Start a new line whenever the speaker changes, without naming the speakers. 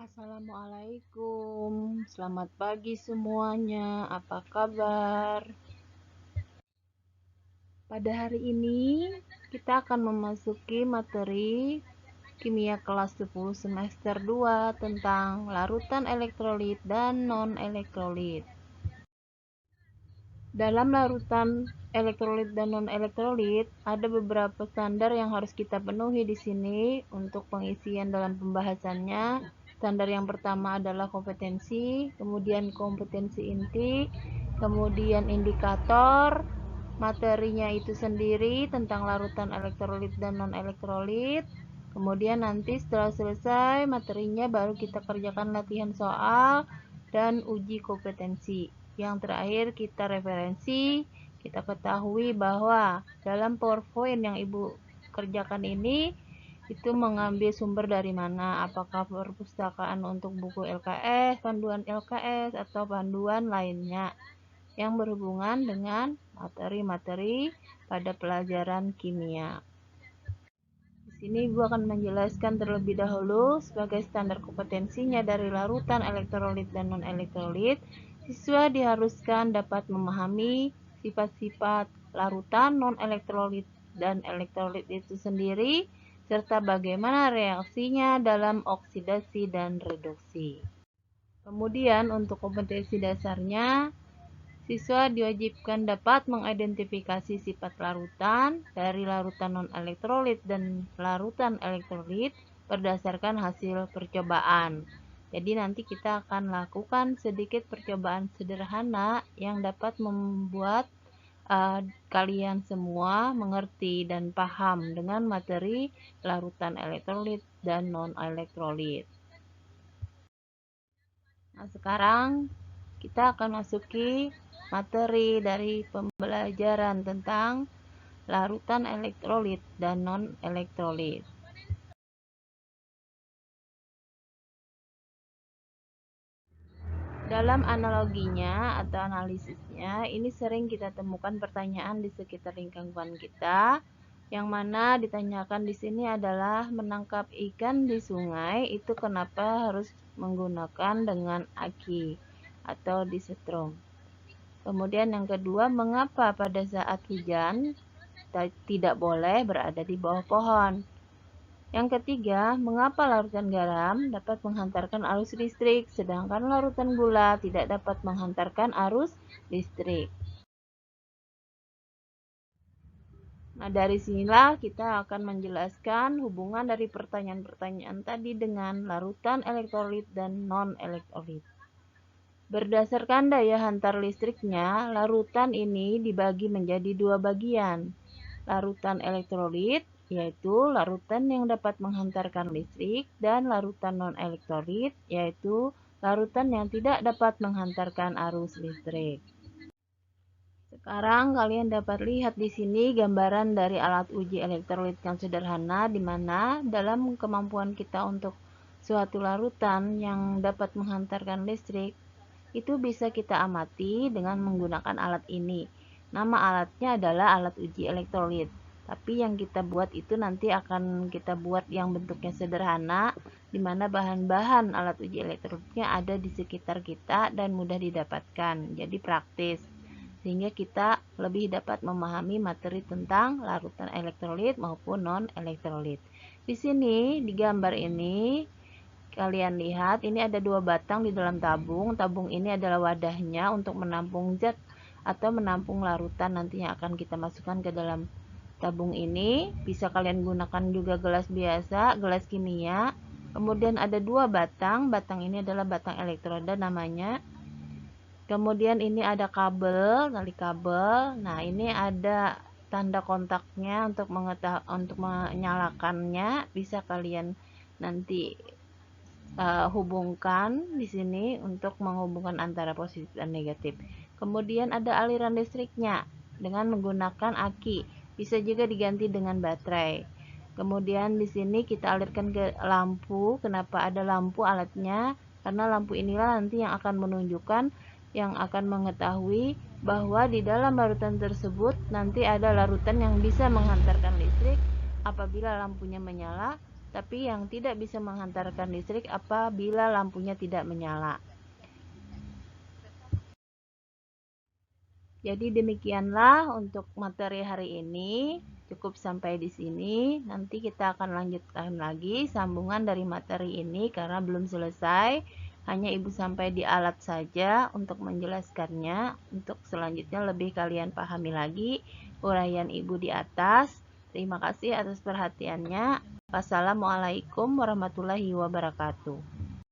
Assalamualaikum, selamat pagi semuanya. Apa kabar? Pada hari ini kita akan memasuki materi kimia kelas 10 semester 2 tentang larutan elektrolit dan non-elektrolit. Dalam larutan elektrolit dan non-elektrolit, ada beberapa standar yang harus kita penuhi di sini untuk pengisian dalam pembahasannya. Standar yang pertama adalah kompetensi, kemudian kompetensi inti, kemudian indikator, materinya itu sendiri tentang larutan elektrolit dan non-elektrolit. Kemudian nanti setelah selesai materinya baru kita kerjakan latihan soal dan uji kompetensi. Yang terakhir kita referensi, kita ketahui bahwa dalam PowerPoint yang Ibu kerjakan ini itu mengambil sumber dari mana, apakah perpustakaan untuk buku LKS, panduan LKS, atau panduan lainnya yang berhubungan dengan materi-materi pada pelajaran kimia. Di sini Ibu akan menjelaskan terlebih dahulu sebagai standar kompetensinya dari larutan elektrolit dan non-elektrolit. Siswa diharuskan dapat memahami sifat-sifat larutan non-elektrolit dan elektrolit itu sendiri, serta bagaimana reaksinya dalam oksidasi dan reduksi. Kemudian untuk kompetensi dasarnya, siswa diwajibkan dapat mengidentifikasi sifat larutan dari larutan non-elektrolit dan larutan elektrolit berdasarkan hasil percobaan. Jadi nanti kita akan lakukan sedikit percobaan sederhana yang dapat membuat kalian semua mengerti dan paham dengan materi larutan elektrolit dan non-elektrolit. Nah, sekarang kita akan masuki materi dari pembelajaran tentang larutan elektrolit dan non-elektrolit. Dalam analoginya atau analisisnya, ini sering kita temukan pertanyaan di sekitar lingkungan kita, yang mana ditanyakan di sini adalah menangkap ikan di sungai itu kenapa harus menggunakan dengan aki atau disetrum. Kemudian yang kedua, mengapa pada saat hujan tidak boleh berada di bawah pohon? Yang ketiga, mengapa larutan garam dapat menghantarkan arus listrik, sedangkan larutan gula tidak dapat menghantarkan arus listrik? Nah, dari sinilah kita akan menjelaskan hubungan dari pertanyaan-pertanyaan tadi dengan larutan elektrolit dan non-elektrolit. Berdasarkan daya hantar listriknya, larutan ini dibagi menjadi dua bagian. Larutan elektrolit, yaitu larutan yang dapat menghantarkan listrik, dan larutan non-elektrolit, yaitu larutan yang tidak dapat menghantarkan arus listrik. Sekarang kalian dapat lihat di sini gambaran dari alat uji elektrolit yang sederhana, di mana dalam kemampuan kita untuk suatu larutan yang dapat menghantarkan listrik, itu bisa kita amati dengan menggunakan alat ini. Nama alatnya adalah alat uji elektrolit. Tapi yang kita buat itu nanti akan kita buat yang bentuknya sederhana, di mana bahan-bahan alat uji elektrolitnya ada di sekitar kita dan mudah didapatkan. Jadi praktis, sehingga kita lebih dapat memahami materi tentang larutan elektrolit maupun non-elektrolit. Di sini, di gambar ini, kalian lihat ini ada dua batang di dalam tabung. Tabung ini adalah wadahnya untuk menampung zat atau menampung larutan nanti yang akan kita masukkan ke dalam tabung ini. Bisa kalian gunakan juga gelas biasa, gelas kimia. Kemudian ada dua batang. Batang ini adalah batang elektroda namanya. Kemudian ini ada kabel, tali kabel. Nah, ini ada tanda kontaknya untuk menyalakannya. Bisa kalian nanti hubungkan di sini untuk menghubungkan antara positif dan negatif. Kemudian ada aliran listriknya dengan menggunakan aki. Bisa juga diganti dengan baterai. Kemudian di sini kita alirkan ke lampu. Kenapa ada lampu alatnya? Karena lampu inilah nanti yang akan menunjukkan, yang akan mengetahui bahwa di dalam larutan tersebut nanti ada larutan yang bisa menghantarkan listrik apabila lampunya menyala tapi yang tidak bisa menghantarkan listrik apabila lampunya tidak menyala. Jadi demikianlah untuk materi hari ini. Cukup sampai di sini. Nanti kita akan lanjutkan lagi sambungan dari materi ini karena belum selesai. Hanya Ibu sampai di alat saja untuk menjelaskannya. Untuk selanjutnya lebih kalian pahami lagi uraian Ibu di atas. Terima kasih atas perhatiannya. Wassalamualaikum warahmatullahi wabarakatuh.